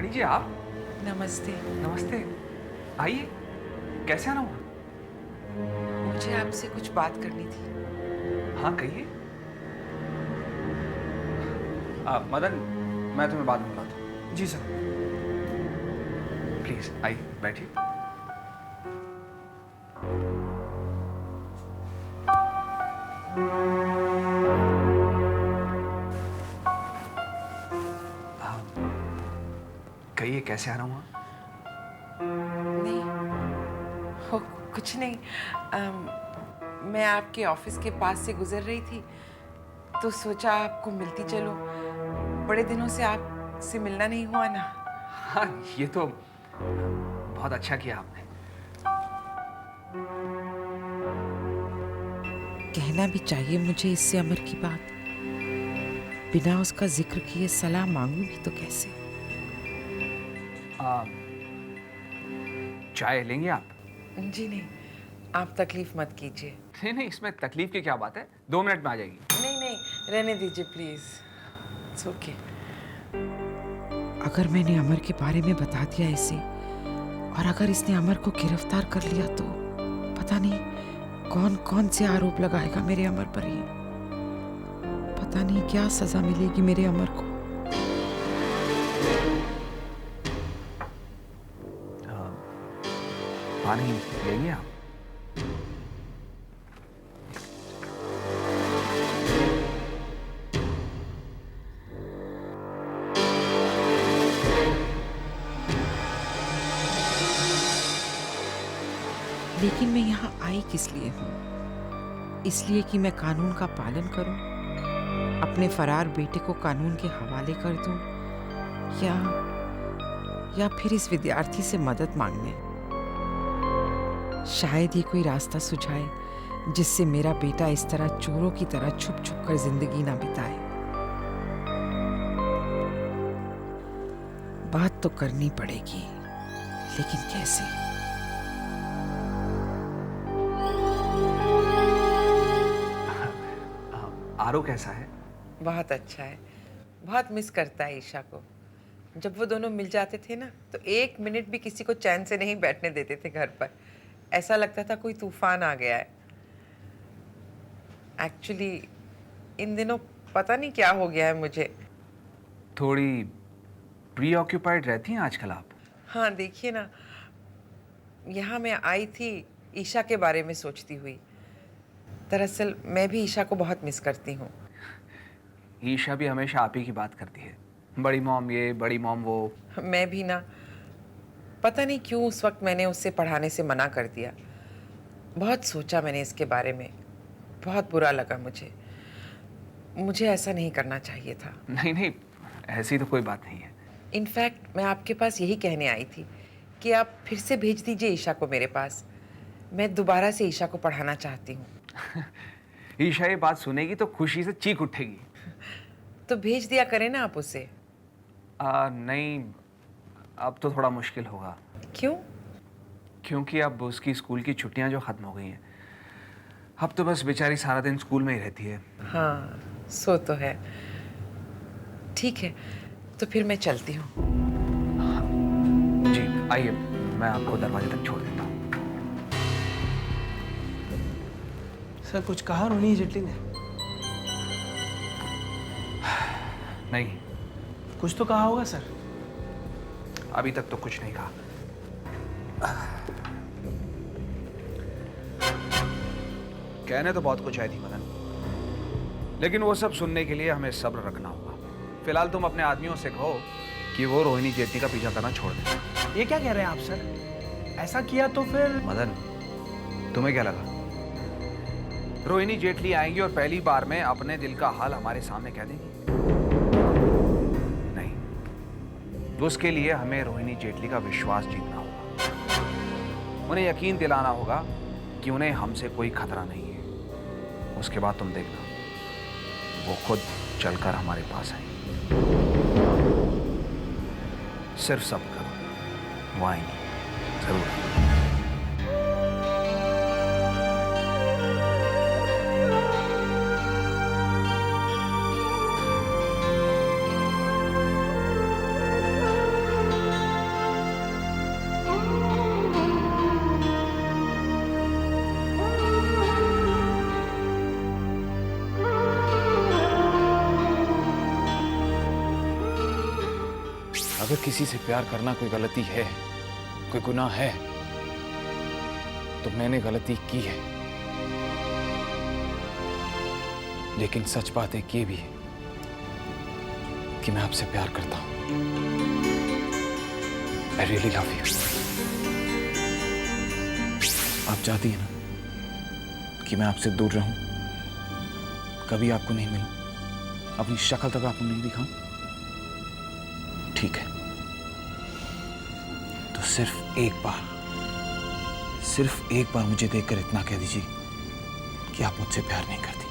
रानी जी आप? नमस्ते। नमस्ते। आइए। कैसे आना हुआ? मुझे आपसे कुछ बात करनी थी। हाँ कहिए। मदन, मैं तुम्हें बाद में बुलाता हूँ। जी सर। प्लीज आइए बैठिए। कहिए कैसे आना हुआ? नहीं, हो कुछ नहीं। मैं आपके ऑफिस के पास से गुजर रही थी तो सोचा आपको मिलती चलूं। बड़े दिनों से आपसे मिलना नहीं हुआ ना। हाँ ये तो बहुत अच्छा किया आपने। कहना भी चाहिए मुझे इससे अमर की बात। बिना उसका जिक्र किए सलाह मांगूं भी तो कैसे? आ, चाय लेंगे आप? जी नहीं, आप तकलीफ मत कीजिए। नहीं नहीं, इसमें तकलीफ की क्या बात है, 2 मिनट में आ जाएगी। नहीं नहीं, रहने दीजिए प्लीज। It's okay. अगर मैंने अमर के बारे में बता दिया इसे और अगर इसने अमर को गिरफ्तार कर लिया तो पता नहीं कौन कौन से आरोप लगाएगा मेरे अमर पर। ही पता नहीं क्या सजा मिलेगी मेरे अमर को। पानी लेंगे आप? लेकिन मैं यहाँ आई किस लिए हूँ? इसलिए कि मैं कानून का पालन करूं, अपने फरार बेटे को कानून के हवाले कर दूं, या फिर इस विद्यार्थी से मदद मांगने। शायद ये कोई रास्ता सुझाए जिससे मेरा बेटा इस तरह चोरों की तरह छुप छुप कर जिंदगी ना बिताए। बात तो करनी पड़ेगी, लेकिन कैसे? आरो कैसा है? बहुत अच्छा है। बहुत मिस करता है ईशा को। जब वो दोनों मिल जाते थे ना तो 1 मिनट भी किसी को चैन से नहीं बैठने देते थे घर पर। ऐसा लगता था कोई तूफान आ गया है। एक्चुअली इन दिनों पता नहीं क्या हो गया है मुझे। थोड़ी प्री ऑक्यूपाइड रहती हैं आजकल आप? हाँ देखिए ना, यहाँ मैं आई थी ईशा के बारे में सोचती हुई। दरअसल मैं भी ईशा को बहुत मिस करती हूँ। ईशा भी हमेशा आप ही की बात करती है, बड़ी मॉम ये, बड़ी मॉम वो। मैं भी ना, पता नहीं क्यों उस वक्त मैंने उससे पढ़ाने से मना कर दिया। बहुत सोचा मैंने इसके बारे में, बहुत बुरा लगा मुझे। मुझे ऐसा नहीं करना चाहिए था। नहीं नहीं, ऐसी तो कोई बात नहीं है। इनफैक्ट मैं आपके पास यही कहने आई थी कि आप फिर से भेज दीजिए ईशा को मेरे पास। मैं दोबारा से ईशा को पढ़ाना चाहती हूँ। ईशा ये बात सुनेगी तो खुशी से चीख उठेगी। तो भेज दिया करें ना आप उसे। नहीं, अब तो थोड़ा मुश्किल होगा। क्यों? क्योंकि अब उसकी स्कूल की छुट्टियां जो खत्म हो गई हैं, अब तो बस बेचारी सारा दिन स्कूल में ही रहती है। हाँ सो तो है। ठीक है, तो फिर मैं चलती हूँ। जी आइए, मैं आपको दरवाजे तक छोड़ देता हूँ। सर कुछ कहा रोहिणी जेटली ने? नहीं, कुछ तो कहा होगा सर। अभी तक तो कुछ नहीं कहा। कहने तो बहुत कुछ आई थी मदन, लेकिन वो सब सुनने के लिए हमें सब्र रखना होगा। फिलहाल तुम अपने आदमियों से कहो कि वो रोहिणी जेटली का पीछा करना छोड़ दें। ये क्या कह रहे हैं आप सर? ऐसा किया तो फिर? मदन, तुम्हें क्या लगा रोहिणी जेटली आएंगी और पहली बार में अपने दिल का हाल हमारे सामने कह देंगी? नहीं, तो उसके लिए हमें रोहिणी जेटली का विश्वास जीतना होगा। उन्हें यकीन दिलाना होगा कि उन्हें हमसे कोई खतरा नहीं है। उसके बाद तुम देखना, वो खुद चलकर हमारे पास आएंगी। सिर्फ सब्र करो, वो आएंगी जरूर। अगर किसी से प्यार करना कोई गलती है, कोई गुनाह है, तो मैंने गलती की है। लेकिन सच बात एक ये भी है कि मैं आपसे प्यार करता हूं। I really love you. आप चाहती हैं ना कि मैं आपसे दूर रहूं, कभी आपको नहीं मिलूं, अपनी शक्ल तक आपको नहीं दिखाऊं? ठीक है, तो सिर्फ एक बार मुझे देखकर इतना कह दीजिए कि आप मुझसे प्यार नहीं करती।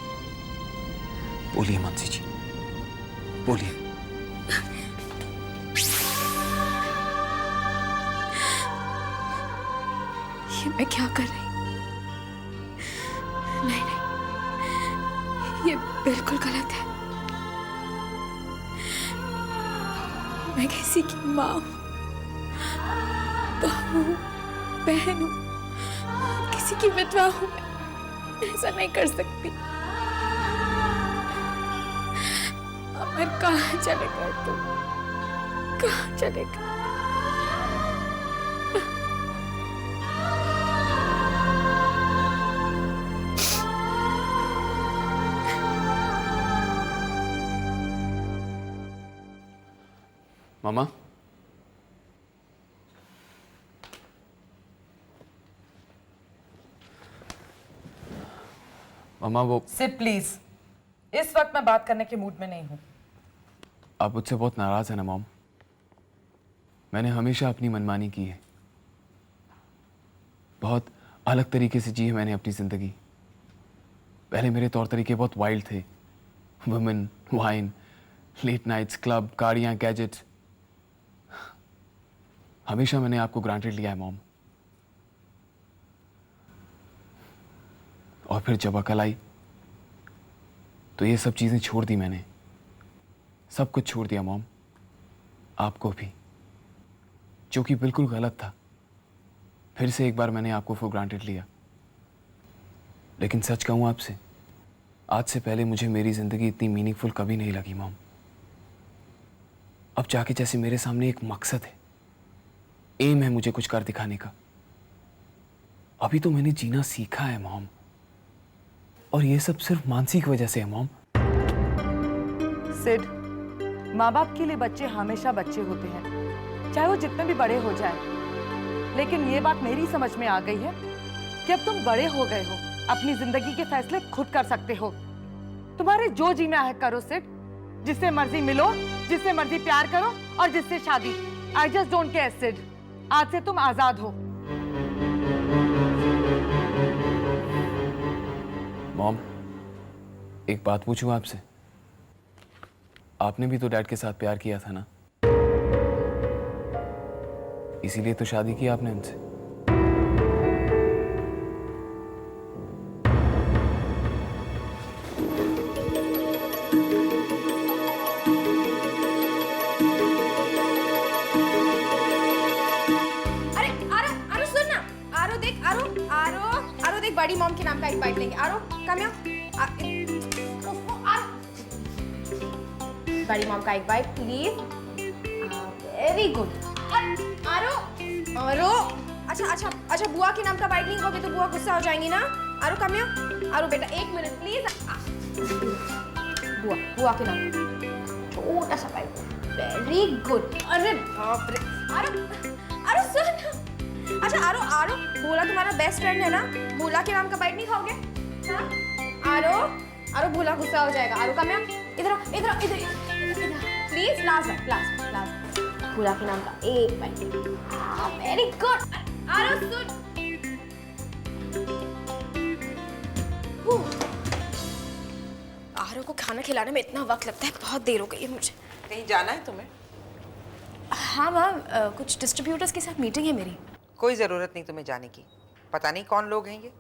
बोलिए मानसी जी, बोलिए। ये मैं क्या कर रही? नहीं, ये बिल्कुल गलत है। मैं किसी की माँ हूँ, बहू, बहन हूँ, किसी की विधवा हूँ। मैं ऐसा नहीं कर सकती। अमर कहाँ चलेगा तू? कहाँ चलेगा? मामा, मामा वो सिड प्लीज, इस वक्त मैं बात करने के मूड में नहीं हूँ। आप मुझसे बहुत नाराज है ना मॉम? मैंने हमेशा अपनी मनमानी की है, बहुत अलग तरीके से जी है मैंने अपनी जिंदगी। पहले मेरे तौर तरीके बहुत वाइल्ड थे, women, wine, late nights, club, गाड़ियाँ, गैजेट्स। हमेशा मैंने आपको ग्रांटेड लिया है मॉम। और फिर जब अकल आई तो ये सब चीजें छोड़ दी मैंने, सब कुछ छोड़ दिया मॉम, आपको भी, जो कि बिल्कुल गलत था। फिर से एक बार मैंने आपको फॉर ग्रांटेड लिया। लेकिन सच कहूं आपसे, आज से पहले मुझे मेरी जिंदगी इतनी मीनिंगफुल कभी नहीं लगी मॉम। अब जाके जैसे मेरे सामने एक मकसद है, एम है मुझे कुछ कर दिखाने का। अभी तो मैंने जीना सीखा है मॉम, और ये सब सिर्फ मानसी की वजह से है मॉम। सिड, माँ बाप के लिए बच्चे हमेशा बच्चे होते हैं, चाहे वो जितने भी बड़े हो जाएं। लेकिन ये बात मेरी समझ में आ गई है कि अब तुम बड़े हो गए हो, अपनी जिंदगी के फैसले खुद कर सकते हो। तुम्हारे जो जीना है करो सिड, जिससे मर्जी मिलो, जिससे मर्जी प्यार करो, और जिससे शादी। I just don't care Sid, आज से तुम आजाद हो। मॉम, एक बात पूछूं आपसे? आपने भी तो डैड के साथ प्यार किया था ना? इसीलिए तो शादी की आपने उनसे। अरे आरो सुन ना, आरो देख, आरो देख, बड़ी मॉम के नाम का एक बाइट लेंगे। आरो कम यहाँ, बड़ी मॉम का एक बाइट प्लीज। Very good. आरो अच्छा, बुआ के नाम का बाइट नहीं होगे तो बुआ गुस्सा हो जाएंगी ना। आरो कम यहाँ, आरो बेटा 1 मिनट प्लीज। बुआ के नाम का छोटा सा बाइट। Very good. अरे बाप रे। आरो सुन, अच्छा आरो भोला तुम्हारा बेस्ट फ्रेंड है ना? भोला के नाम का बाइट नहीं खाओगे? हाँ? आरो भोला गुस्सा हो जाएगा। आरो कम यहाँ, इधर प्लीज। लास्ट भोला के नाम का एक बाइट। Very good. आरो सुन, आरो को खाना खिलाने में इतना वक्त लगता है, बहुत देर हो गई है मुझे। कहीं जाना है तुम्हें? हाँ मैम, कुछ डिस्ट्रीब्यूटर्स के साथ मीटिंग है मेरी। कोई जरूरत नहीं तुम्हें जाने की, पता नहीं कौन लोग हैं ये।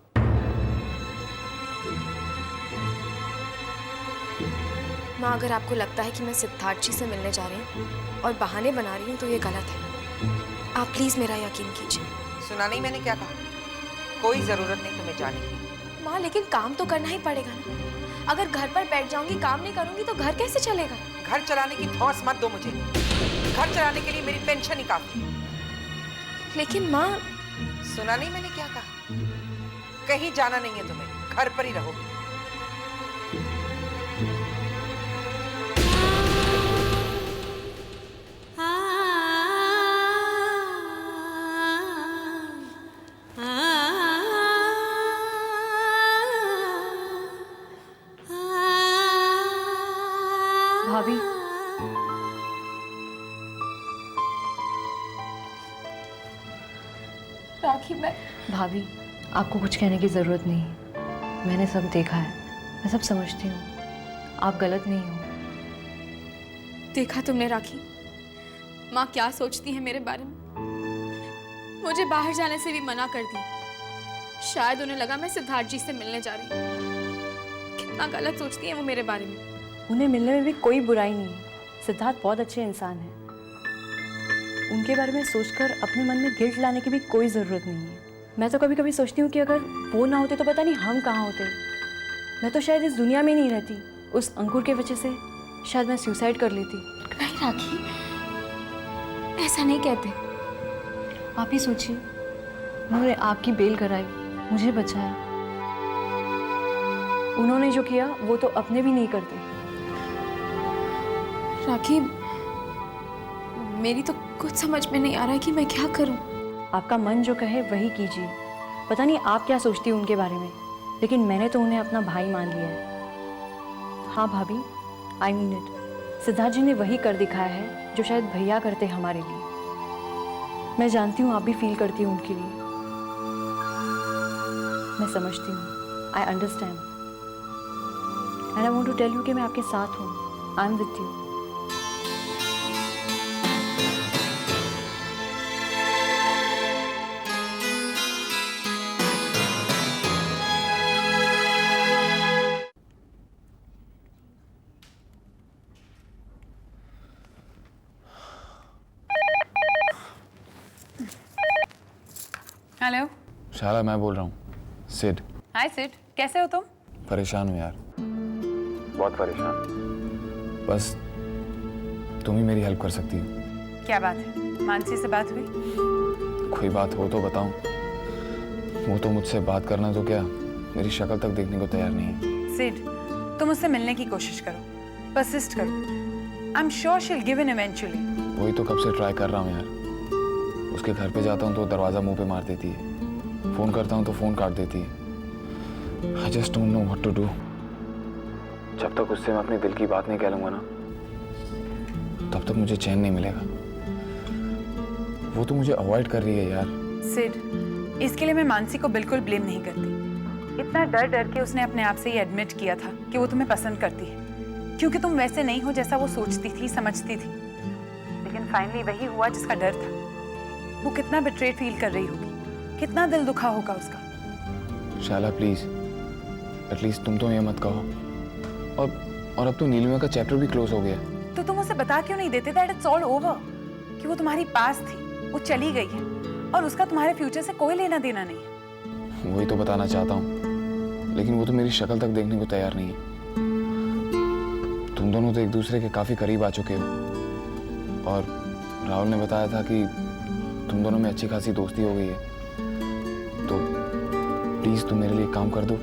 माँ, अगर आपको लगता है कि मैं सिद्धार्थ जी से मिलने जा रही हूँ और बहाने बना रही हूँ तो ये गलत है। आप प्लीज मेरा यकीन कीजिए। सुना नहीं मैंने क्या कहा? कोई जरूरत नहीं तुम्हें जाने की। माँ, लेकिन काम तो करना ही पड़ेगा ना। अगर घर पर बैठ जाऊंगी, काम नहीं करूंगी तो घर कैसे चलेगा? घर चलाने की धौंस मत दो मुझे। घर चलाने के लिए मेरी पेंशन ही काफी है। लेकिन माँ, सुना नहीं मैंने क्या कहा? कहीं जाना नहीं है तुम्हें, घर पर ही रहोगी। भाभी, राखी मैं भाभी, आपको कुछ कहने की ज़रूरत नहीं है। मैंने सब देखा है, मैं सब समझती हूँ। आप गलत नहीं हो। देखा तुमने राखी, माँ क्या सोचती है मेरे बारे में। मुझे बाहर जाने से भी मना कर दी। शायद उन्हें लगा मैं सिद्धार्थ जी से मिलने जा रही हूँ। कितना गलत सोचती है वो मेरे बारे में। उन्हें मिलने में भी कोई बुराई नहीं है। सिद्धार्थ बहुत अच्छे इंसान हैं। उनके बारे में सोचकर अपने मन में गिल्ट लाने की भी कोई ज़रूरत नहीं है। मैं तो कभी कभी सोचती हूँ कि अगर वो ना होते तो पता नहीं हम कहाँ होते। मैं तो शायद इस दुनिया में नहीं रहती। उस अंकुर के वजह से शायद मैं सुसाइड कर लेती। नहीं राखी, ऐसा नहीं कहते। आप ही सोचिए, उन्होंने आपकी बेल कराई, मुझे बचाया। उन्होंने जो किया वो तो अपने भी नहीं करते। राखी, मेरी तो कुछ समझ में नहीं आ रहा है कि मैं क्या करूं। आपका मन जो कहे वही कीजिए। पता नहीं आप क्या सोचती हैं उनके बारे में, लेकिन मैंने तो उन्हें अपना भाई मान लिया है। हाँ भाभी, आई मीन इट। सिद्धार्थ जी ने वही कर दिखाया है जो शायद भैया करते हमारे लिए। मैं जानती हूँ आप भी फील करती हूँ उनके लिए। मैं समझती हूँ। I understand and I want to tell you कि मैं आपके साथ हूँ। I am with you. Hello. Shala मैं बोल रहा हूँ, सिड। हाय सिड, कैसे हो तुम? परेशान हूँ यार, बहुत परेशान। बस तुम ही मेरी हेल्प कर सकती हो। क्या बात है, मानसी से बात हुई? कोई बात हो तो बताऊं। वो तो मुझसे बात करना तो क्या, मेरी शक्ल तक देखने को तैयार नहीं है। सिड, तुम उससे मिलने की कोशिश करो, परसिस्ट करो। I am sure she will give in eventually. वही तो कब से ट्राई कर रहा हूँ यार। उसके घर पे जाता हूँ तो दरवाज़ा मुंह पे मार देती है, फ़ोन करता हूँ तो फ़ोन काट देती है। I just don't know what to do. जब तक उससे मैं अपने दिल की बात नहीं कह लूँगा ना, तब तक मुझे चैन नहीं मिलेगा। वो तो मुझे अवॉइड कर रही है यार। सिड, इसके लिए मैं मानसी को बिल्कुल ब्लेम नहीं करती। इतना डर डर के उसने अपने आप से ही एडमिट किया था कि वो तुम्हें पसंद करती है, क्योंकि तुम वैसे नहीं हो जैसा वो सोचती थी, समझती थी। लेकिन फाइनली वही हुआ जिसका डर था। वो कितना बिट्रेड फील कर रही होगी, कितना दिल दुखा होगा उसका। शाला प्लीज, एटलीस्ट तुम तो ये मत कहो। और अब तो नीलिमा का चैप्टर भी क्लोज हो गया। तो तुम उसे बता क्यों नहीं देते दैट इट्स ऑल ओवर, कि वो तुम्हारी पास थी, वो चली गई है और उसका तुम्हारे फ्यूचर से कोई लेना देना नहीं है। वही तो बताना चाहता हूँ, लेकिन वो तो मेरी शक्ल तक देखने को तैयार नहीं है। तुम दोनों तो एक दूसरे के काफी करीब आ चुके हो, और राहुल ने बताया था कि तुम दोनों में अच्छी खासी दोस्ती हो गई है। तो प्लीज तुम मेरे लिए काम कर दो,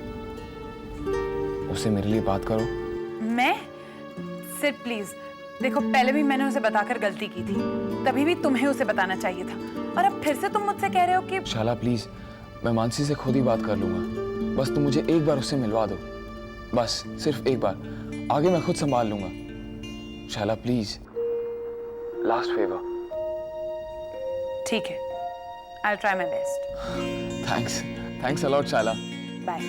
उससे मेरे लिए बात करो। मैं? सिड प्लीज, देखो पहले भी मैंने उसे बताकर गलती की थी, तभी भी तुम्हें उसे बताना चाहिए था, और अब फिर से तुम मुझसे कह रहे हो कि। शाला प्लीज, मैं मानसी से खुद ही बात कर लूंगा। बस तुम मुझे एक बार उससे मिलवा दो, बस सिर्फ एक बार। आगे मैं खुद संभाल लूंगा। शाला प्लीज, लास्ट फेवर। ठीक है, I will try my best. Thanks a lot शाला। बाय।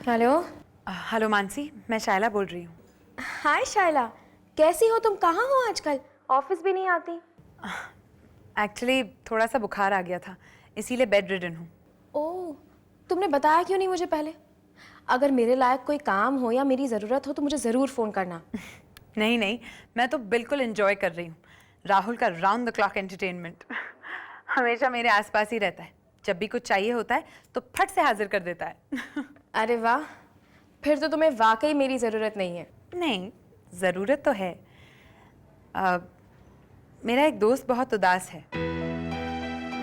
हेलो। हेलो मानसी, मैं शायला बोल रही हूँ। हाय शायला, कैसी हो तुम? कहाँ हो आजकल? ऑफिस भी नहीं आती। एक्चुअली थोड़ा सा बुखार आ गया था, इसीलिए बेड रिडन हूँ। ओह, तुमने बताया क्यों नहीं मुझे पहले? अगर मेरे लायक कोई काम हो या मेरी ज़रूरत हो तो मुझे ज़रूर फ़ोन करना। नहीं, मैं तो बिल्कुल एंजॉय कर रही हूँ। राहुल का राउंड द क्लॉक एंटरटेनमेंट हमेशा मेरे आसपास ही रहता है। जब भी कुछ चाहिए होता है तो फट से हाजिर कर देता है। अरे वाह, फिर तो तुम्हें वाकई मेरी ज़रूरत नहीं है। नहीं, ज़रूरत तो है। मेरा एक दोस्त बहुत उदास है,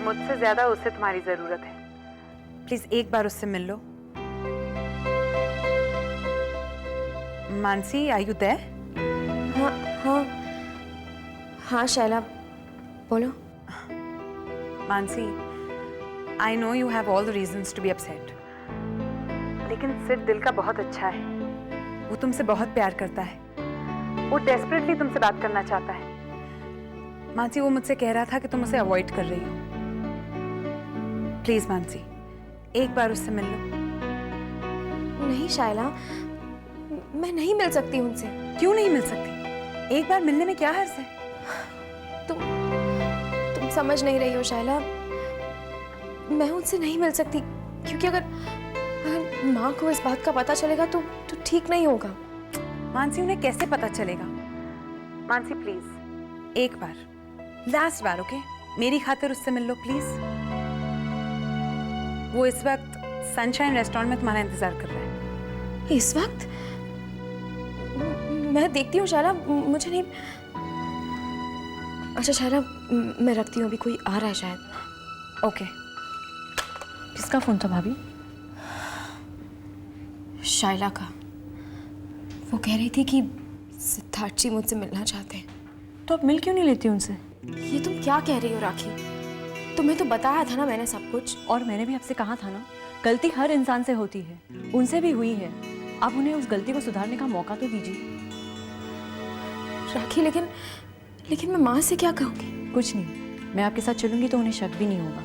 मुझसे ज़्यादा उससे तुम्हारी ज़रूरत है। प्लीज़ एक बार उससे मिल लो। Mansi, are you there? हाँ हाँ हाँ शैला, बोलो। Mansi, I know you have all the reasons to be upset, लेकिन सिड दिल का बहुत अच्छा है। वो तुमसे बहुत प्यार करता है, वो डेस्परेटली तुमसे बात करना चाहता है। मानसी, वो मुझसे कह रहा था कि तुम उसे अवॉइड कर रही हो। प्लीज मानसी, एक बार उससे मिल लो। नहीं शैला, मैं नहीं मिल सकती उनसे। क्यों नहीं मिल सकती? एक बार मिलने में क्या हर्ज है? तुम समझ नहीं रही हो शैला, मैं उनसे नहीं मिल सकती क्योंकि अगर माँ को इस बात का पता चलेगा तो ठीक नहीं होगा। मानसी, उन्हें कैसे पता चलेगा? मानसी प्लीज, एक बार, लास्ट बार, ओके? मेरी खातिर उससे मिल लो प्लीज। वो इस वक्त सनशाइन रेस्टोरेंट में तुम्हारा इंतजार कर रहा है। इस वक्त? मैं देखती हूँ शैला, मुझे नहीं। अच्छा शैला, मैं रखती हूँ, अभी कोई आ रहा है शायद। ओके। किसका फोन था भाभी? शाइला का। वो कह रही थी कि सिद्धार्थ जी मुझसे मिलना चाहते हैं। तो अब मिल क्यों नहीं लेती उनसे? ये तुम क्या कह रही हो राखी? तुम्हें तो बताया था ना मैंने सब कुछ। और मैंने भी आपसे कहा था ना, गलती हर इंसान से होती है, उनसे भी हुई है। आप उन्हें उस गलती को सुधारने का मौका तो दीजिए। राखी, लेकिन मैं माँ से क्या कहूँगी? कुछ नहीं, मैं आपके साथ चलूंगी तो उन्हें शक भी नहीं होगा।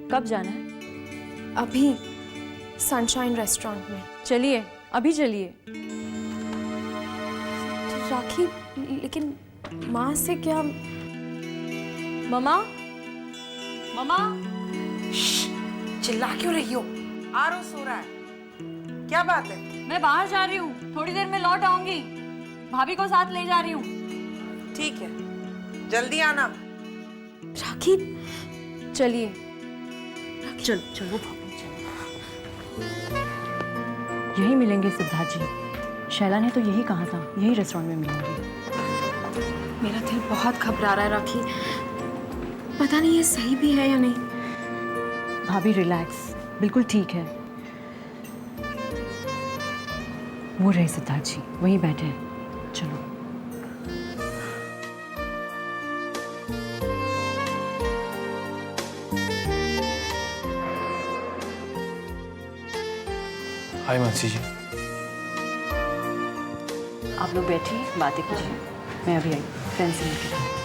कब जाना है? अभी सनशाइन रेस्टोरेंट में। चलिए, अभी चलिए। राखी, लेकिन माँ से क्या? ममा, ममा, चिल्ला क्यों रही हो? आरो सो रहा है, क्या बात है? मैं बाहर जा रही हूँ, थोड़ी देर में लौट आऊंगी। भाभी को साथ ले जा रही हूँ। ठीक है, जल्दी आना। राखी, चलिए, चलो चलो भाभी, चलो। यही मिलेंगे सिद्धार्थ जी। शैला ने तो यही कहा था, यही रेस्टोरेंट में मिलेंगे। मेरा दिल बहुत घबरा रहा है राखी, पता नहीं ये सही भी है या नहीं। भाभी रिलैक्स, बिल्कुल ठीक है। वो रहे सिद्धार्थ जी, वहीं बैठे हैं। चलो। हाय मानसी जी। आप लोग बैठिए, बातें कीजिए। मैं अभी आई, फ्रेंड से मिलकर।